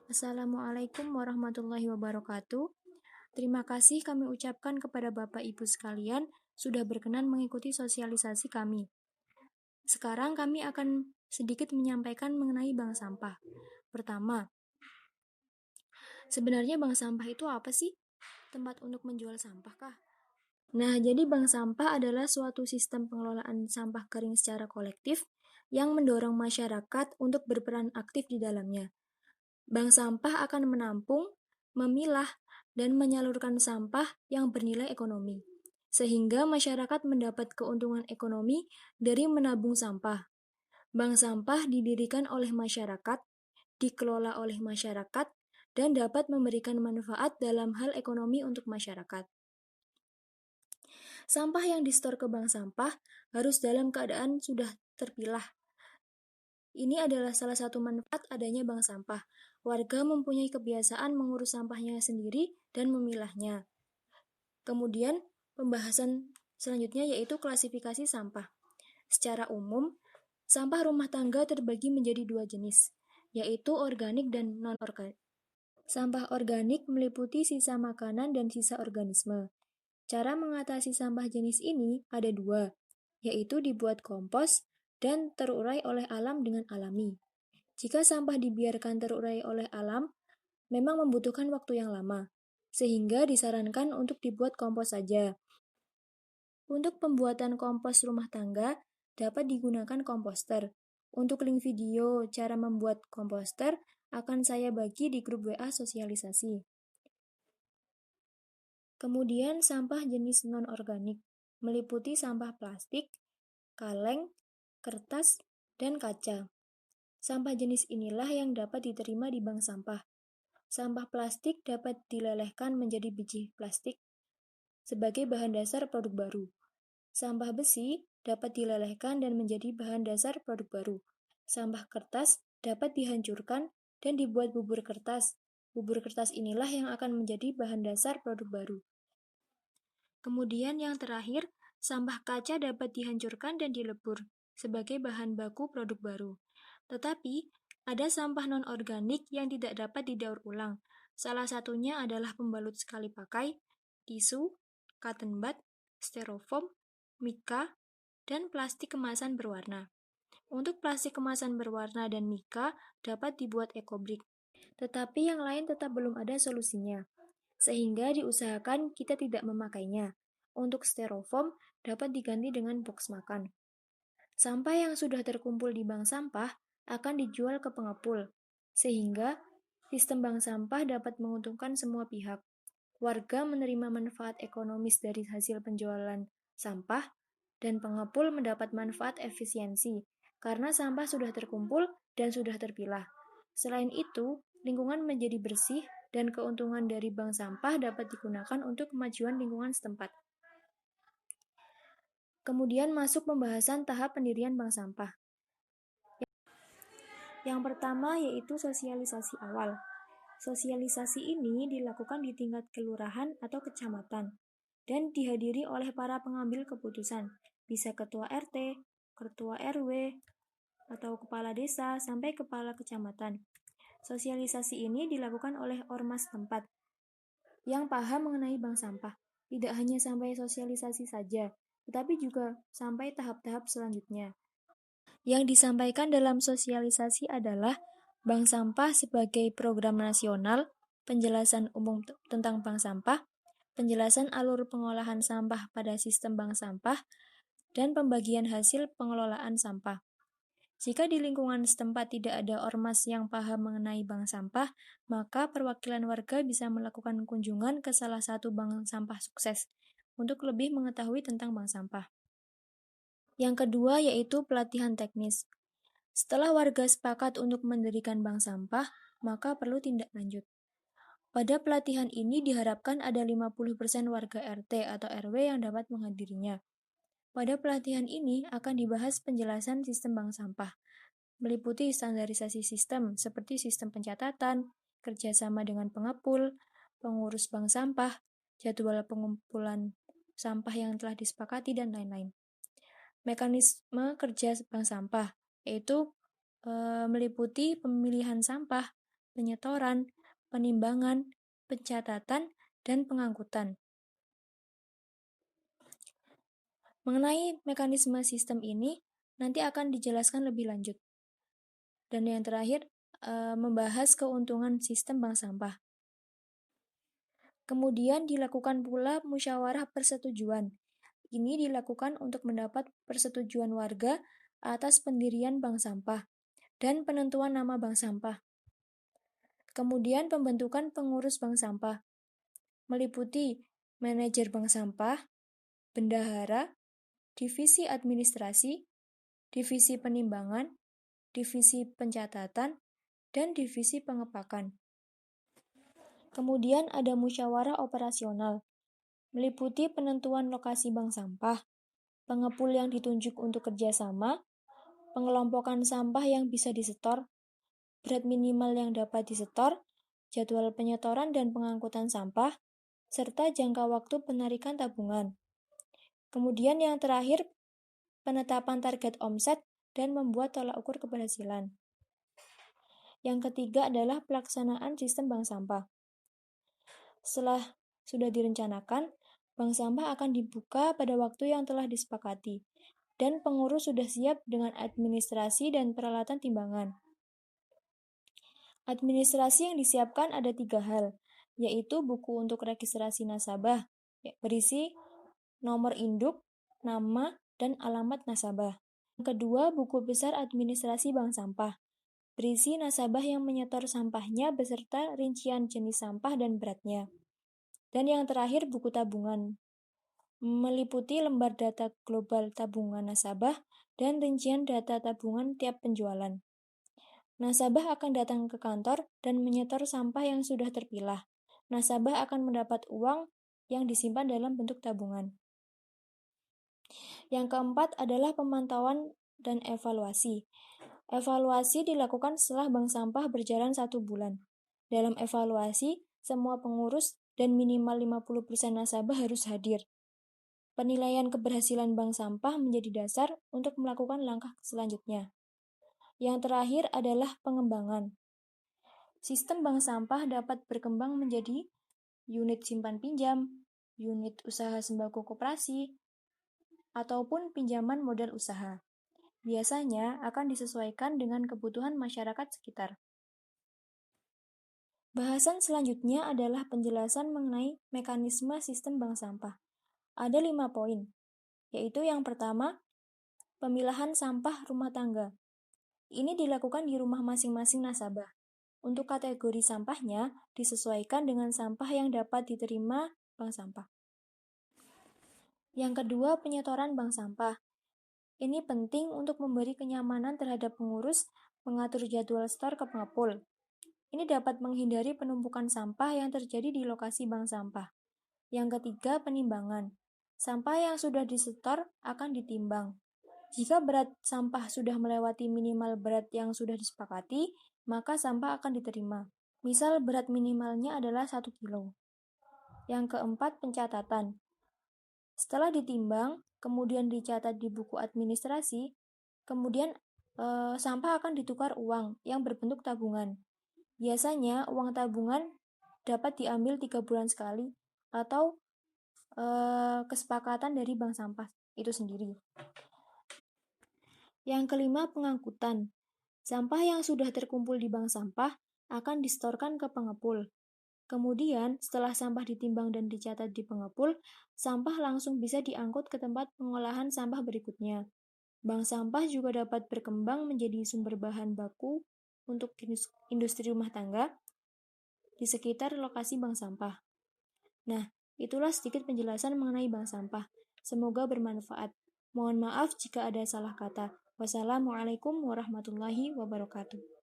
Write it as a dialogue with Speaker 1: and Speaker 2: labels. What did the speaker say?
Speaker 1: Assalamualaikum warahmatullahi wabarakatuh. Terima kasih kami ucapkan kepada Bapak Ibu sekalian sudah berkenan mengikuti sosialisasi kami. Sekarang kami akan sedikit menyampaikan mengenai bank sampah. Pertama, sebenarnya bank sampah itu apa sih? Tempat untuk menjual sampah kah? Nah, jadi bank sampah adalah suatu sistem pengelolaan sampah kering secara kolektif yang mendorong masyarakat untuk berperan aktif di dalamnya. Bank sampah akan menampung, memilah, dan menyalurkan sampah yang bernilai ekonomi, sehingga masyarakat mendapat keuntungan ekonomi dari menabung sampah. Bank sampah didirikan oleh masyarakat, dikelola oleh masyarakat, dan dapat memberikan manfaat dalam hal ekonomi untuk masyarakat. Sampah yang distor ke bank sampah harus dalam keadaan sudah terpilah. Ini adalah salah satu manfaat adanya bank sampah. Warga mempunyai kebiasaan mengurus sampahnya sendiri dan memilahnya. Kemudian, pembahasan selanjutnya yaitu klasifikasi sampah. Secara umum, sampah rumah tangga terbagi menjadi dua jenis, yaitu organik dan non-organik. Sampah organik meliputi sisa makanan dan sisa organisme. Cara mengatasi sampah jenis ini ada dua, yaitu dibuat kompos dan terurai oleh alam dengan alami. Jika sampah dibiarkan terurai oleh alam, memang membutuhkan waktu yang lama, sehingga disarankan untuk dibuat kompos saja. Untuk pembuatan kompos rumah tangga, dapat digunakan komposter. Untuk link video cara membuat komposter, akan saya bagi di grup WA sosialisasi. Kemudian sampah jenis non-organik, meliputi sampah plastik, kaleng, kertas, dan kaca. Sampah jenis inilah yang dapat diterima di bank sampah. Sampah plastik dapat dilelehkan menjadi biji plastik sebagai bahan dasar produk baru. Sampah besi dapat dilelehkan dan menjadi bahan dasar produk baru. Sampah kertas dapat dihancurkan dan dibuat bubur kertas. Bubur kertas inilah yang akan menjadi bahan dasar produk baru. Kemudian yang terakhir, sampah kaca dapat dihancurkan dan dilebur sebagai bahan baku produk baru. Tetapi, ada sampah non-organik yang tidak dapat didaur ulang. Salah satunya adalah pembalut sekali pakai, tisu, cotton bud, styrofoam, mika, dan plastik kemasan berwarna. Untuk plastik kemasan berwarna dan mika dapat dibuat ecobrick. Tetapi yang lain tetap belum ada solusinya, sehingga diusahakan kita tidak memakainya. Untuk styrofoam dapat diganti dengan box makan. Sampah yang sudah terkumpul di bank sampah akan dijual ke pengepul, sehingga sistem bank sampah dapat menguntungkan semua pihak. Warga menerima manfaat ekonomis dari hasil penjualan sampah, dan pengepul mendapat manfaat efisiensi, karena sampah sudah terkumpul dan sudah terpilah. Selain itu, lingkungan menjadi bersih dan keuntungan dari bank sampah dapat digunakan untuk kemajuan lingkungan setempat. Kemudian masuk pembahasan tahap pendirian bank sampah. Yang pertama yaitu sosialisasi awal. Sosialisasi ini dilakukan di tingkat kelurahan atau kecamatan dan dihadiri oleh para pengambil keputusan, bisa ketua RT, ketua RW, atau kepala desa sampai kepala kecamatan. Sosialisasi ini dilakukan oleh ormas tempat yang paham mengenai bank sampah. Tidak hanya sampai sosialisasi saja, tetapi juga sampai tahap-tahap selanjutnya. Yang disampaikan dalam sosialisasi adalah bank sampah sebagai program nasional, penjelasan umum tentang bank sampah, penjelasan alur pengolahan sampah pada sistem bank sampah, dan pembagian hasil pengelolaan sampah. Jika di lingkungan setempat tidak ada ormas yang paham mengenai bank sampah, maka perwakilan warga bisa melakukan kunjungan ke salah satu bank sampah sukses untuk lebih mengetahui tentang bank sampah. Yang kedua yaitu pelatihan teknis. Setelah warga sepakat untuk mendirikan bank sampah, maka perlu tindak lanjut. Pada pelatihan ini diharapkan ada 50% warga RT atau RW yang dapat menghadirinya. Pada pelatihan ini akan dibahas penjelasan sistem bank sampah, meliputi standarisasi sistem seperti sistem pencatatan, kerjasama dengan pengepul, pengurus bank sampah, jadwal pengumpulan sampah yang telah disepakati, dan lain-lain. Mekanisme kerja bank sampah, yaitu meliputi pemilihan sampah, penyetoran, penimbangan, pencatatan, dan pengangkutan. Mengenai mekanisme sistem ini, nanti akan dijelaskan lebih lanjut. Dan yang terakhir, membahas keuntungan sistem bank sampah. Kemudian dilakukan pula musyawarah persetujuan. Ini dilakukan untuk mendapat persetujuan warga atas pendirian bank sampah dan penentuan nama bank sampah. Kemudian pembentukan pengurus bank sampah, meliputi manajer bank sampah, bendahara, divisi administrasi, divisi penimbangan, divisi pencatatan, dan divisi pengepakan. Kemudian ada musyawarah operasional, meliputi penentuan lokasi bank sampah, pengepul yang ditunjuk untuk kerjasama, pengelompokan sampah yang bisa disetor, berat minimal yang dapat disetor, jadwal penyetoran dan pengangkutan sampah, serta jangka waktu penarikan tabungan. Kemudian yang terakhir, penetapan target omset dan membuat tolak ukur keberhasilan. Yang ketiga adalah pelaksanaan sistem bank sampah. Setelah sudah direncanakan, bank sampah akan dibuka pada waktu yang telah disepakati, dan pengurus sudah siap dengan administrasi dan peralatan timbangan. Administrasi yang disiapkan ada 3 hal, yaitu buku untuk registrasi nasabah, berisi nomor induk, nama, dan alamat nasabah. Yang kedua, buku besar administrasi bank sampah, berisi nasabah yang menyetor sampahnya beserta rincian jenis sampah dan beratnya. Dan yang terakhir, buku tabungan, meliputi lembar data global tabungan nasabah dan rincian data tabungan tiap penjualan. Nasabah akan datang ke kantor dan menyetor sampah yang sudah terpilah. Nasabah akan mendapat uang yang disimpan dalam bentuk tabungan. Yang keempat adalah pemantauan dan evaluasi. Evaluasi dilakukan setelah bank sampah berjalan 1 bulan. Dalam evaluasi, semua pengurus dan minimal 50% nasabah harus hadir. Penilaian keberhasilan bank sampah menjadi dasar untuk melakukan langkah selanjutnya. Yang terakhir adalah pengembangan. Sistem bank sampah dapat berkembang menjadi unit simpan pinjam, unit usaha sembako koperasi, ataupun pinjaman modal usaha. Biasanya akan disesuaikan dengan kebutuhan masyarakat sekitar. Bahasan selanjutnya adalah penjelasan mengenai mekanisme sistem bank sampah. Ada 5 poin, yaitu yang pertama, pemilahan sampah rumah tangga. Ini dilakukan di rumah masing-masing nasabah. Untuk kategori sampahnya disesuaikan dengan sampah yang dapat diterima bank sampah. Yang kedua, penyetoran bank sampah. Ini penting untuk memberi kenyamanan terhadap pengurus, mengatur jadwal setor ke pengepul. Ini dapat menghindari penumpukan sampah yang terjadi di lokasi bank sampah. Yang ketiga, penimbangan. Sampah yang sudah disetor akan ditimbang. Jika berat sampah sudah melewati minimal berat yang sudah disepakati, maka sampah akan diterima. Misal berat minimalnya adalah 1 kilo. Yang keempat, pencatatan. Setelah ditimbang, kemudian dicatat di buku administrasi, kemudian sampah akan ditukar uang yang berbentuk tabungan. Biasanya uang tabungan dapat diambil 3 bulan sekali atau kesepakatan dari bank sampah itu sendiri. Yang kelima, pengangkutan. Sampah yang sudah terkumpul di bank sampah akan disetorkan ke pengepul. Kemudian, setelah sampah ditimbang dan dicatat di pengepul, sampah langsung bisa diangkut ke tempat pengolahan sampah berikutnya. Bank sampah juga dapat berkembang menjadi sumber bahan baku untuk industri rumah tangga di sekitar lokasi bank sampah. Nah, itulah sedikit penjelasan mengenai bank sampah. Semoga bermanfaat. Mohon maaf jika ada salah kata. Wassalamualaikum warahmatullahi wabarakatuh.